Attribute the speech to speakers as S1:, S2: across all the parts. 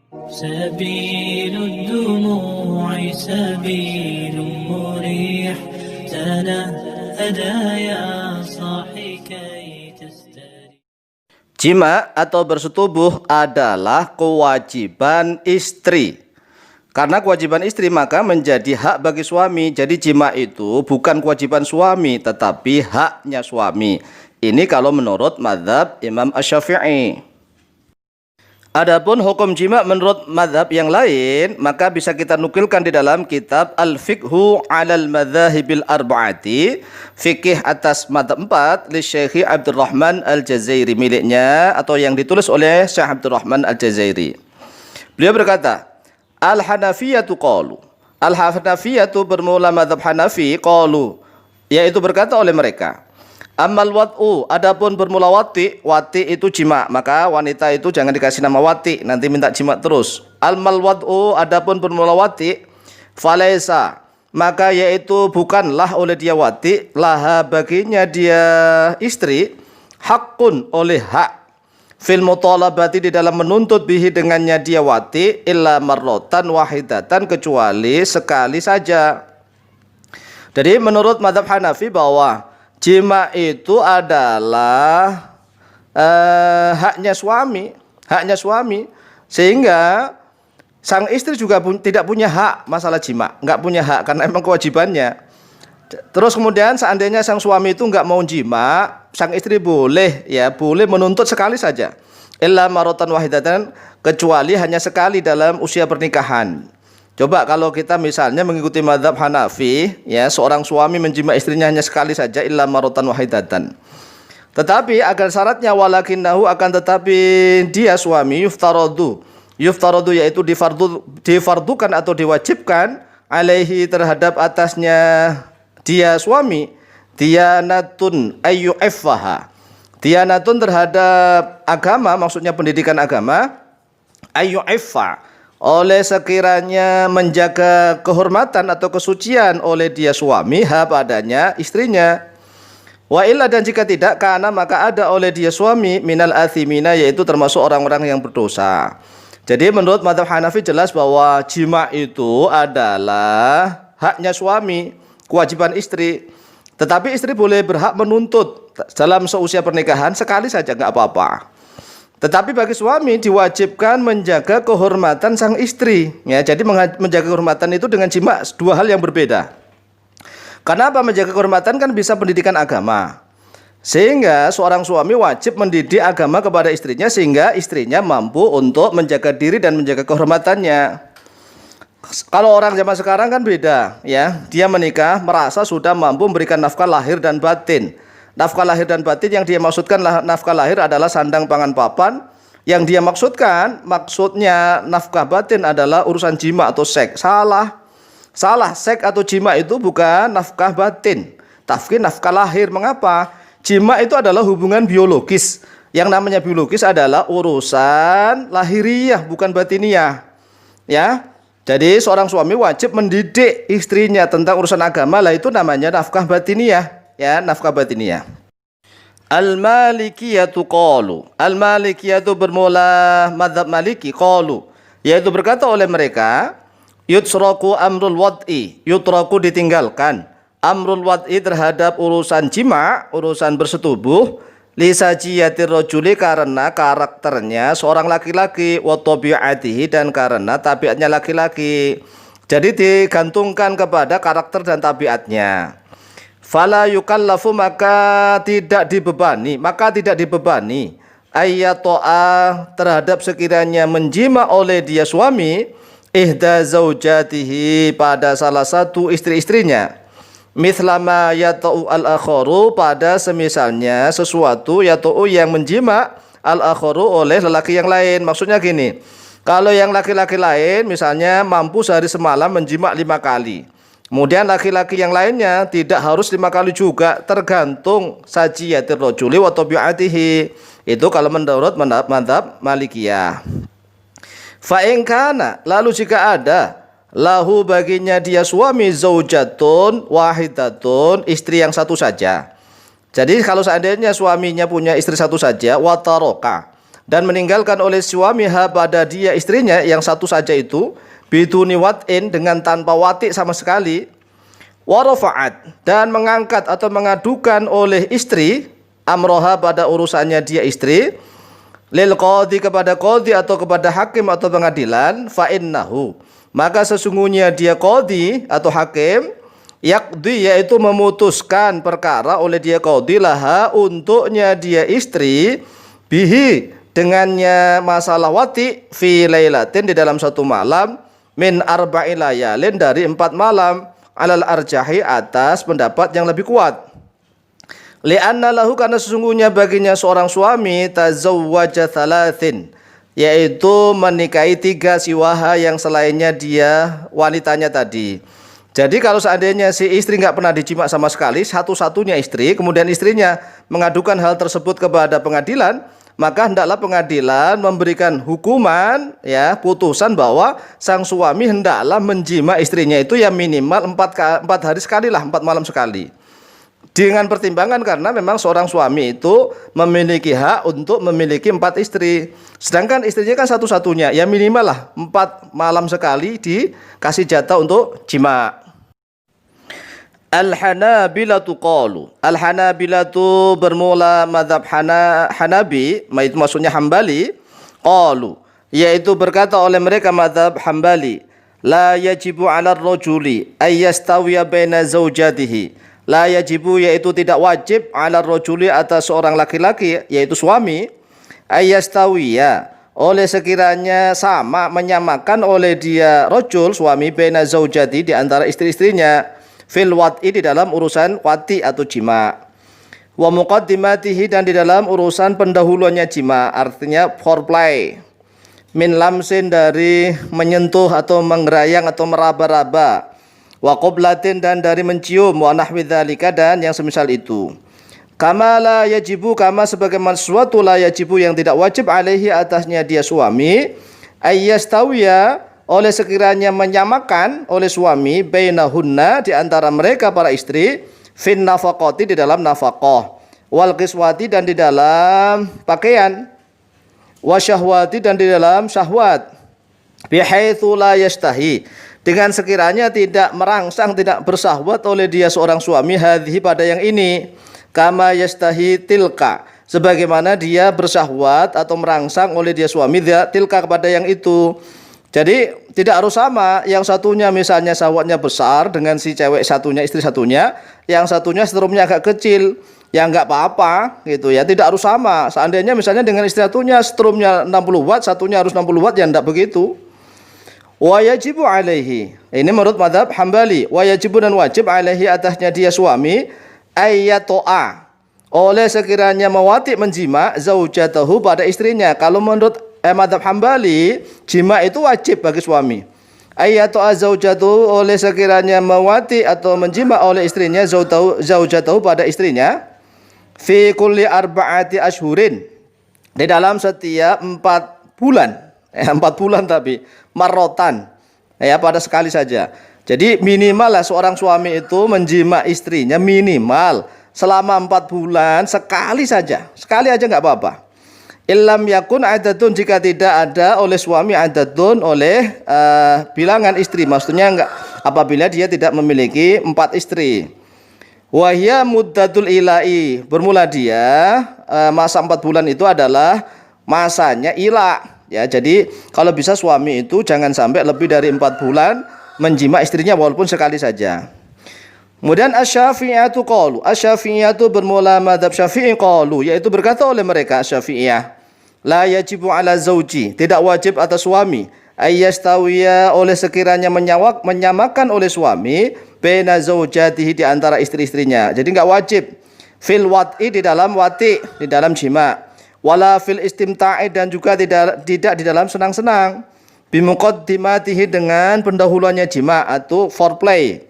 S1: سبيل الدموع سبيل مريح تنهدى يا صاحي كي تستريح.
S2: Jima atau bersetubuh adalah kewajiban istri. Karena kewajiban istri maka menjadi hak bagi suami. Jadi jima itu bukan kewajiban suami tetapi haknya suami. Ini kalau menurut mazhab Imam Asy-Syafi'i. Adapun hukum jima menurut mazhab yang lain maka bisa kita nukilkan di dalam kitab Al-Fiqhu 'alal Madzahibil Arba'ati, fikih atas mazhab 4 li Syekh Abdurrahman Al-Jazairi, miliknya atau yang ditulis oleh Syekh Abdurrahman Al-Jazairi. Beliau berkata, Al-Hanafiyatu qalu. Al-Hanafiyatu bermula mazhab Hanafi qalu, yaitu berkata oleh mereka, Amal wat'u, adapun bermula wati, wati itu jima, maka wanita itu jangan dikasih nama wati, nanti minta jima terus. Almal wat'u, adapun bermula wati, falaisa, maka yaitu bukanlah oleh dia wati, laha baginya dia istri, hakun oleh hak, fil mutalabati di dalam menuntut bihi dengannya dia wati, illa marrotan wahidatan, kecuali sekali saja. Jadi menurut mazhab Hanafi bahwa jima itu adalah haknya suami, sehingga sang istri juga tidak punya hak masalah jima, nggak punya hak karena emang kewajibannya. Terus kemudian seandainya sang suami itu nggak mau jima, sang istri boleh menuntut sekali saja, illa maratan wahidatan, kecuali hanya sekali dalam usia pernikahan. Coba kalau kita misalnya mengikuti mazhab Hanafi, ya, seorang suami menjima istrinya hanya sekali saja, illa maratan wahidatan. Tetapi agar syaratnya walakinnahu, akan tetapi dia suami yuftaradu yaitu difardukan atau diwajibkan alaihi terhadap atasnya dia suami, diyanatun ayyu'iffaha, diyanatun terhadap agama, maksudnya pendidikan agama, ayyu'iffa, oleh sekiranya menjaga kehormatan atau kesucian oleh dia suami ha padanya istrinya. Wa illa, dan jika tidak, karena maka ada oleh dia suami minal athimina, yaitu termasuk orang-orang yang berdosa. Jadi menurut mazhab Hanafi jelas bahwa jima itu adalah haknya suami, kewajiban istri. Tetapi istri boleh berhak menuntut dalam seusia pernikahan sekali saja, nggak apa-apa. Tetapi bagi suami diwajibkan menjaga kehormatan sang istri, ya. Jadi menjaga kehormatan itu dengan jima dua hal yang berbeda. Karena apa? Menjaga kehormatan kan bisa pendidikan agama, sehingga seorang suami wajib mendidik agama kepada istrinya sehingga istrinya mampu untuk menjaga diri dan menjaga kehormatannya. Kalau orang zaman sekarang kan beda, ya. Dia menikah merasa sudah mampu memberikan nafkah lahir dan batin. Nafkah lahir dan batin yang dia maksudkan nafkah lahir adalah sandang pangan papan. Yang dia maksudnya nafkah batin adalah urusan jima atau seks. Salah, seks atau jima itu bukan nafkah batin, tapi nafkah lahir. Mengapa? Jima itu adalah hubungan biologis. Yang namanya biologis adalah urusan lahiriah, bukan batiniah, ya. Jadi seorang suami wajib mendidik istrinya tentang urusan agama, lah itu namanya nafkah batiniah. Ya, nafkah batiniah. Al-Malikiyatu qalu. Al-Malikiyatu bermula mazhab Maliki qalu, yaitu berkata oleh mereka, yutraku amrul wad'i, yutraku ditinggalkan, amrul wad'i terhadap urusan jima, urusan bersetubuh, lisajiyatir rajuli, karena karakternya seorang laki-laki, wa tabi'atihi, dan karena tabiatnya laki-laki. Jadi digantungkan kepada karakter dan tabiatnya. Fala yukallafu, maka tidak dibebani ayyato'a terhadap sekiranya menjima oleh dia suami ihda zaujatihi pada salah satu istri-istrinya, mithlama yata'u al-akharu, pada semisalnya sesuatu yata'u yang menjima al-akharu oleh lelaki yang lain. Maksudnya gini, kalau yang laki-laki lain misalnya mampu sehari semalam menjima 5 kali, kemudian laki-laki yang lainnya tidak harus 5 kali juga, tergantung sajiyatir rajuli wa tabi'atihi. Itu kalau menurut mazhab Malikiyah. Fa in kana, lalu jika ada lahu baginya dia suami zaujatun wahidatun, istri yang satu saja. Jadi kalau seandainya suaminya punya istri satu saja, wataroka, dan meninggalkan oleh suamiha pada dia istrinya yang satu saja itu, biduni wat'in dengan tanpa wati sama sekali, warafa'at dan mengangkat atau mengadukan oleh istri amroha pada urusannya dia istri, lil qadhi kepada qadhi atau kepada hakim atau pengadilan, fa innahu maka sesungguhnya dia qadhi atau hakim yaqdi yaitu memutuskan perkara oleh dia qadhi laha untuknya dia istri bihi dengannya masalah wati fi lailatin di dalam satu malam min arba'i layalin dari 4 malam alal arjahi atas pendapat yang lebih kuat. Li'anna lahu karena sesungguhnya baginya seorang suami tazawwaja thalathin yaitu menikahi 3 siwaha yang selainnya dia wanitanya tadi. Jadi kalau seandainya si istri nggak pernah dijima sama sekali, satu-satunya istri, kemudian istrinya mengadukan hal tersebut kepada pengadilan, maka hendaklah pengadilan memberikan hukuman ya putusan bahwa sang suami hendaklah menjima istrinya itu ya minimal 4 hari sekali lah, 4 malam sekali. Dengan pertimbangan karena memang seorang suami itu memiliki hak untuk memiliki 4 istri. Sedangkan istrinya kan satu-satunya, ya minimal lah 4 malam sekali dikasih jatah untuk jima. Al-Hanabilatu qalu. Al-Hanabilatu bermula mazhab Hanabi, itu maksudnya Hambali, qalu, yaitu berkata oleh mereka mazhab Hambali, la yajibu 'ala ar-rajuli ay yastawiya baina zawjatihi. La yajibu yaitu tidak wajib 'ala ar-rajuli atas seorang laki-laki yaitu suami, ay yastawiya oleh sekiranya sama menyamakan oleh dia rajul suami baina zawjati di antara istri-istrinya fil wat'i di dalam urusan wati atau jima, wa muqaddimatihi dan di dalam urusan pendahuluannya jima, artinya foreplay, min lamsin dari menyentuh atau mengerayang atau meraba-raba, wa qoblatin dan dari mencium, wa nahwi dzalika dan yang semisal itu. Kama la yajibu kama sebagaimana sesuatu la yajibu yang tidak wajib alaihi atasnya dia suami ayyastawiya oleh sekiranya menyamakan oleh suami bainahunna di antara mereka para istri fin nafaqati di dalam nafaqah wal qiswati dan di dalam pakaian wa syahwati dan di dalam syahwat bihaitsu la yastahi dengan sekiranya tidak merangsang tidak bersahwat oleh dia seorang suami hadhihi pada yang ini kama yastahi tilka sebagaimana dia bersahwat atau merangsang oleh dia suami dia tilka kepada yang itu. Jadi tidak harus sama, yang satunya misalnya syahwatnya besar dengan si cewek satunya, istri satunya, yang satunya strumnya agak kecil, ya nggak apa-apa gitu ya, tidak harus sama. Seandainya misalnya dengan istri satunya strumnya 60 watt, satunya harus 60 watt, ya enggak begitu. Wa yajibu alaihi, ini menurut mazhab Hambali, wa yajibu dan wajib alaihi atasnya dia suami ayyato'a oleh sekiranya mewati menjima zaujatahu pada istrinya. Kalau menurut mazhab Hambali, jima itu wajib bagi suami. Ayyato'a zaujatahu oleh sekiranya mewati atau menjima oleh istrinya zaujatahu pada istrinya fi kulli arba'ati ashhurin di dalam setiap 4 bulan. 4 bulan tapi marrotan ya pada sekali saja. Jadi minimal lah seorang suami itu menjima istrinya minimal selama 4 bulan sekali saja. Sekali aja nggak apa-apa. Illam yakun adatun jika tidak ada oleh suami adatun oleh bilangan istri, maksudnya enggak apabila dia tidak memiliki 4 istri. Wahya muddatul ila'i bermula dia masa 4 bulan itu adalah masanya ila ya. Jadi kalau bisa suami itu jangan sampai lebih dari 4 bulan menjima istrinya walaupun sekali saja. Kemudian asy-Syafi'iyatu qalu, asy-Syafi'iyatu bermula mazhab Syafi'i qalu yaitu berkata oleh mereka Syafi'iyah la yajibu ala zauji tidak wajib atas suami ayyastawiya oleh sekiranya menyamakan oleh suami baina zaujatihi di antara istri-istrinya. Jadi enggak wajib fil wat'i di dalam wati di dalam jima wala fil istimta'i dan juga tidak di dalam senang-senang bimuqaddimatihi dengan pendahuluannya jima atau foreplay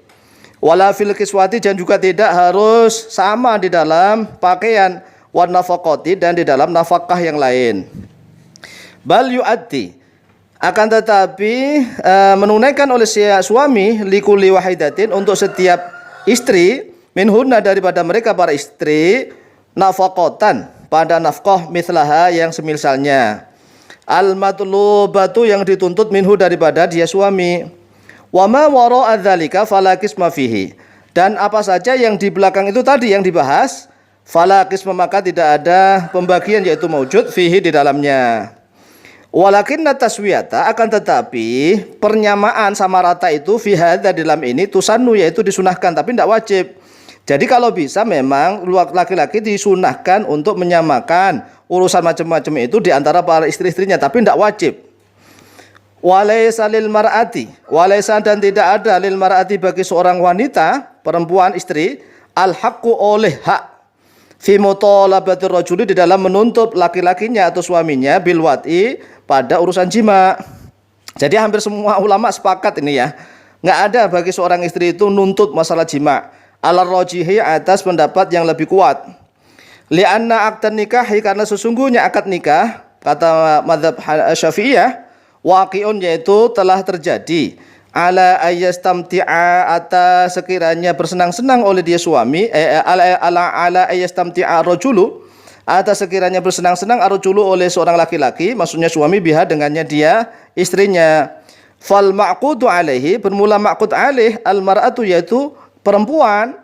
S2: wala fil kiswati dan juga tidak harus sama di dalam pakaian wan nafaqati dan di dalam nafkah yang lain. Bal yu'addi akan tetapi menunaikan oleh si suami likulli wahidatin untuk setiap istri minhunna daripada mereka para istri nafaqatan pada nafkah mithlaha yang semisalnya. Al-matlubatu yang dituntut minhu daripada dia suami. Wa ma wara'a dzalika fala qisma fihi. Dan apa saja yang di belakang itu tadi yang dibahas, fala qisma maka tidak ada pembagian yaitu maujud fihi di dalamnya. Walakinna taswiyata akan tetapi penyamaan sama rata itu fi hadza dalam ini tusannu yaitu disunahkan tapi tidak wajib. Jadi kalau bisa memang laki-laki disunahkan untuk menyamakan urusan macam-macam itu di antara para istri-istrinya tapi tidak wajib. Walaysa lil mar'ati, walaysa dan tidak ada lil mar'ati bagi seorang wanita, perempuan istri, al haqqu oleh hak fi mutalabatir rajuli di dalam menuntut laki-lakinya atau suaminya bil wat'i pada urusan jima. Jadi hampir semua ulama sepakat ini ya. Enggak ada bagi seorang istri itu nuntut masalah jima. Al-rajihi atas pendapat yang lebih kuat. Li'anna akad nikahi karena sesungguhnya akad nikah kata mazhab Syafi'iyah waqi'un yaitu telah terjadi ala ayyastamti'a atas sekiranya bersenang-senang oleh dia suami ala ayyastamti'a rajulu atas sekiranya bersenang-senang arjulu oleh seorang laki-laki maksudnya suami biha dengannya dia istrinya. Fal ma'qudu alaihi bermula ma'qud alaih al mar'atu yaitu perempuan,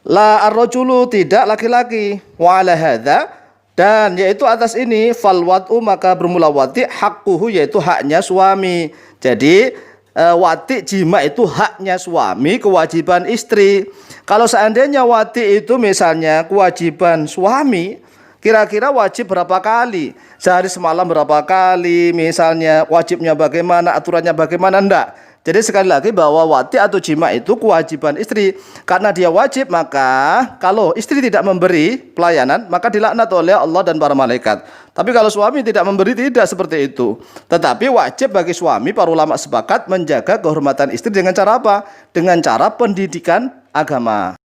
S2: la ar-rajulu tidak laki-laki, wa ala hadza dan yaitu atas ini fal wat'u maka bermula wati haqquhu yaitu haknya suami. Jadi wati jima itu haknya suami, kewajiban istri. Kalau seandainya wati itu misalnya kewajiban suami, kira-kira wajib berapa kali? Sehari semalam berapa kali? Misalnya wajibnya bagaimana, aturannya bagaimana, enggak. Jadi sekali lagi bahwa wati atau jima itu kewajiban istri. Karena dia wajib maka kalau istri tidak memberi pelayanan maka dilaknat oleh Allah dan para malaikat. Tapi kalau suami tidak memberi tidak seperti itu. Tetapi wajib bagi suami para ulama sepakat menjaga kehormatan istri dengan cara apa? Dengan cara pendidikan agama.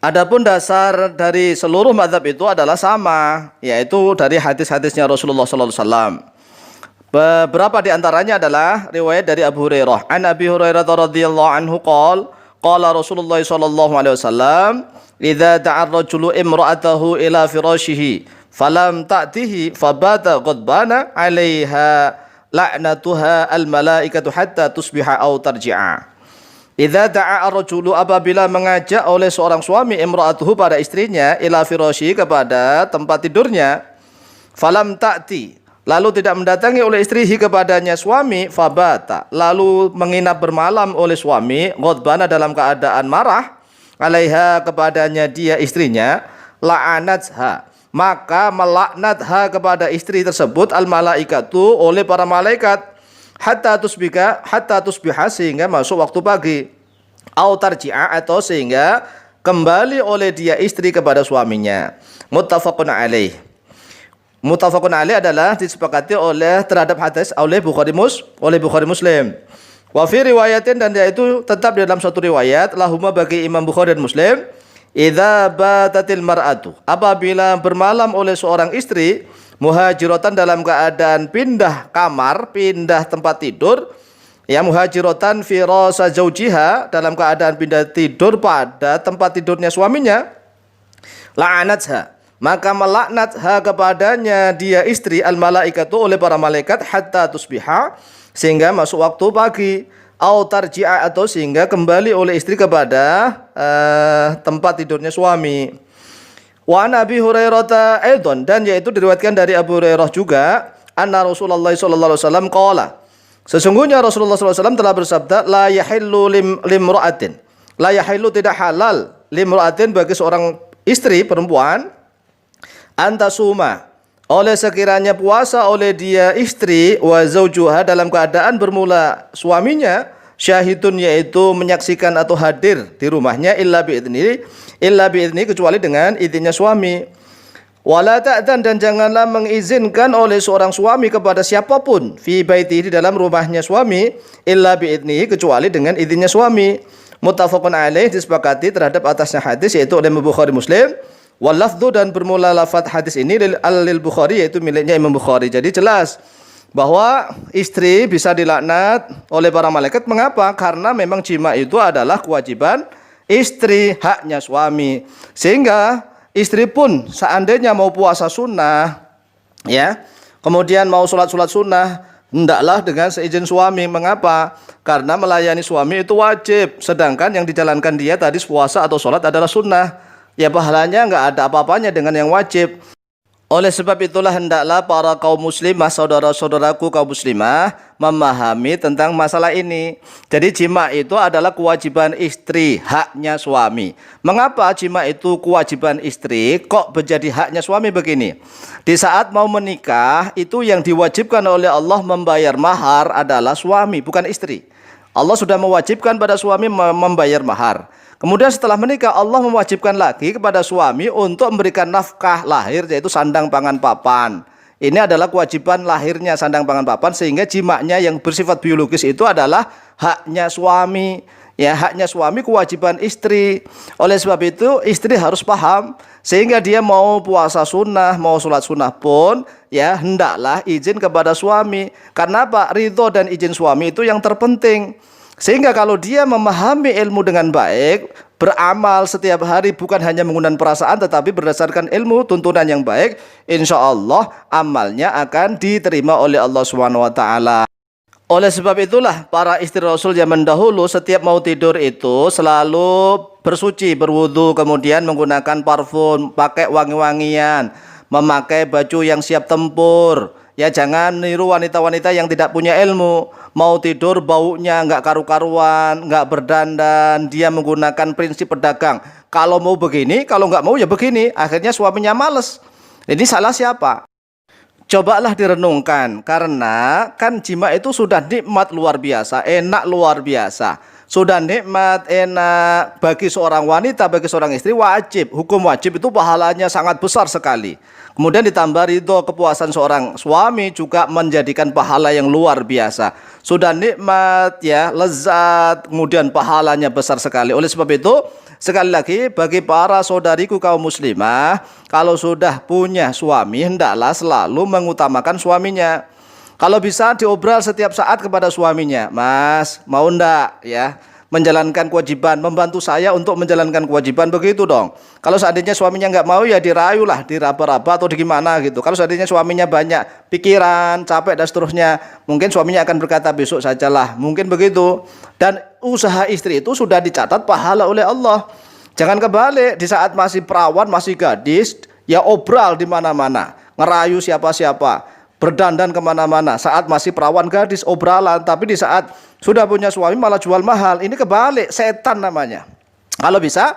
S2: Adapun dasar dari seluruh mazhab itu adalah sama, yaitu dari hadis-hadisnya Rasulullah SAW. Beberapa di antaranya adalah riwayat dari Abu Hurairah. An Abi Hurairah radhiyallahu anhu qala Rasulullah sallallahu alaihi wasallam, "Idza da'a ar-rajulu imra'atahu ila firashihi falam ta'tihi fabata ghadbana 'alaiha la'natuha al-malaikatu hatta tusbiha aw tarji'a." Idza da'a ar-rajulu apabila mengajak oleh seorang suami imra'atuhu pada istrinya ila firashihi kepada tempat tidurnya, falam ta'ti lalu tidak mendatangi oleh istrihi kepadanya suami, fabata lalu menginap bermalam oleh suami, ghadbana dalam keadaan marah, alaiha kepadanya dia istrinya, la'anatha maka melaknatha kepada istri tersebut al malaikatu oleh para malaikat hatta tusbiha sehingga masuk waktu pagi, au tarji'a atau sehingga kembali oleh dia istri kepada suaminya. Muttafaqun alaih. Muttafaqun alaih adalah disepakati oleh terhadap hadis oleh Bukhari Muslim. Wa fi riwayatin dan yaitu tetap dalam suatu riwayat lahuma bagi Imam Bukhari dan Muslim, idza batatil mar'atu apabila bermalam oleh seorang istri muhajiratan dalam keadaan pindah kamar, pindah tempat tidur, ya muhajiratan firasa zaujiha dalam keadaan pindah tidur pada tempat tidurnya suaminya, la'anatha maka melaknatha kepadanya dia istri al malaikatu oleh para malaikat hatta tusbiha sehingga masuk waktu pagi, au tarji'a atau sehingga kembali oleh istri kepada tempat tidurnya suami. Wa Nabi Hurairah aidon dan yaitu diriwayatkan dari Abu Hurairah juga anna Rasulullah sallallahu alaihi wasallam qala sesungguhnya Rasulullah sallallahu alaihi wasallam telah bersabda la yahillu limra'atin la yahillu tidak halal limra'atin bagi seorang istri perempuan antasuma oleh sekiranya puasa oleh dia istri wa zaujuha dalam keadaan bermula suaminya syahidun yaitu menyaksikan atau hadir di rumahnya illa biidni kecuali dengan izinnya suami. Wala ta'dan dan janganlah mengizinkan oleh seorang suami kepada siapapun fi baiti di dalam rumahnya suami illa biidni kecuali dengan izinnya suami. Muttafaqun alaih disepakati terhadap atasnya hadis yaitu oleh Bukhari Muslim. Wal lafdhu dan bermula lafaz hadis ini lil Bukhari yaitu miliknya Imam Bukhari. Jadi jelas bahwa istri bisa dilaknat oleh para malaikat. Mengapa? Karena memang jima itu adalah kewajiban istri, haknya suami. Sehingga istri pun seandainya mau puasa sunnah, ya, kemudian mau sholat sunnah, hendaklah dengan seizin suami. Mengapa? Karena melayani suami itu wajib, sedangkan yang dijalankan dia tadi puasa atau sholat adalah sunnah. Ya pahalanya nggak ada apa-apanya dengan yang wajib. Oleh sebab itulah hendaklah para kaum muslimah, saudara-saudaraku kaum muslimah, memahami tentang masalah ini. Jadi jima itu adalah kewajiban istri, haknya suami. Mengapa jima itu kewajiban istri, kok menjadi haknya suami begini? Di saat mau menikah, itu yang diwajibkan oleh Allah membayar mahar adalah suami, bukan istri. Allah sudah mewajibkan pada suami membayar mahar. Kemudian setelah menikah, Allah mewajibkan lagi kepada suami untuk memberikan nafkah lahir, yaitu sandang pangan papan. Ini adalah kewajiban lahirnya sandang pangan papan, sehingga jimaknya yang bersifat biologis itu adalah haknya suami. Ya, haknya suami, kewajiban istri. Oleh sebab itu istri harus paham, sehingga dia mau puasa sunnah, mau sholat sunnah pun, ya hendaklah izin kepada suami. Karena apa? Ridho dan izin suami itu yang terpenting. Sehingga kalau dia memahami ilmu dengan baik, beramal setiap hari bukan hanya menggunakan perasaan tetapi berdasarkan ilmu tuntunan yang baik, insya Allah amalnya akan diterima oleh Allah SWT. Oleh sebab itulah para istri Rasul zaman dahulu setiap mau tidur itu selalu bersuci, berwudu, kemudian menggunakan parfum, pakai wangi-wangian, memakai baju yang siap tempur. Ya jangan niru wanita-wanita yang tidak punya ilmu. Mau tidur baunya nggak karu-karuan, nggak berdandan. Dia menggunakan prinsip pedagang. Kalau mau begini, kalau nggak mau ya begini. Akhirnya suaminya males. Ini salah siapa? Cobalah direnungkan. Karena kan jima itu sudah nikmat luar biasa, enak luar biasa. Sudah nikmat, enak bagi seorang wanita, bagi seorang istri wajib. Hukum wajib itu pahalanya sangat besar sekali. Kemudian ditambah ridho kepuasan seorang suami juga menjadikan pahala yang luar biasa. Sudah nikmat, ya, lezat, kemudian pahalanya besar sekali. Oleh sebab itu, sekali lagi bagi para saudariku kaum muslimah, kalau sudah punya suami, hendaklah selalu mengutamakan suaminya. Kalau bisa diobral setiap saat kepada suaminya, Mas, mau ndak ya menjalankan kewajiban, membantu saya untuk menjalankan kewajiban, begitu dong. Kalau seandainya suaminya nggak mau ya dirayulah, diraba-raba atau gimana gitu. Kalau seandainya suaminya banyak pikiran, capek dan seterusnya, mungkin suaminya akan berkata besok sajalah, mungkin begitu. Dan usaha istri itu sudah dicatat pahala oleh Allah. Jangan kebalik, di saat masih perawan, masih gadis, ya obral di mana-mana, ngerayu siapa-siapa, berdandan kemana-mana. Saat masih perawan gadis obralan, tapi di saat sudah punya suami malah jual mahal. Ini kebalik, setan namanya. Kalau bisa,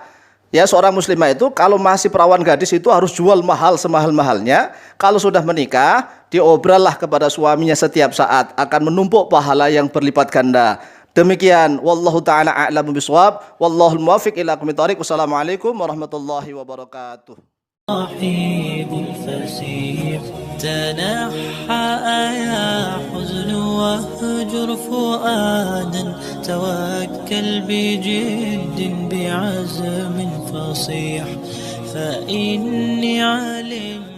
S2: ya seorang muslimah itu kalau masih perawan gadis itu harus jual mahal semahal-mahalnya. Kalau sudah menikah, diobrallah kepada suaminya setiap saat, akan menumpuk pahala yang berlipat ganda. Demikian, wallahu taala a'lamu bishawab, wallahul muwaffiq ila aqwamit thoriq. Wassalamualaikum warahmatullahi wabarakatuh.
S1: صاحب الفسيح تنحى يا حزن واهجر فؤادا توكل بجد بعزم فصيح فإني علم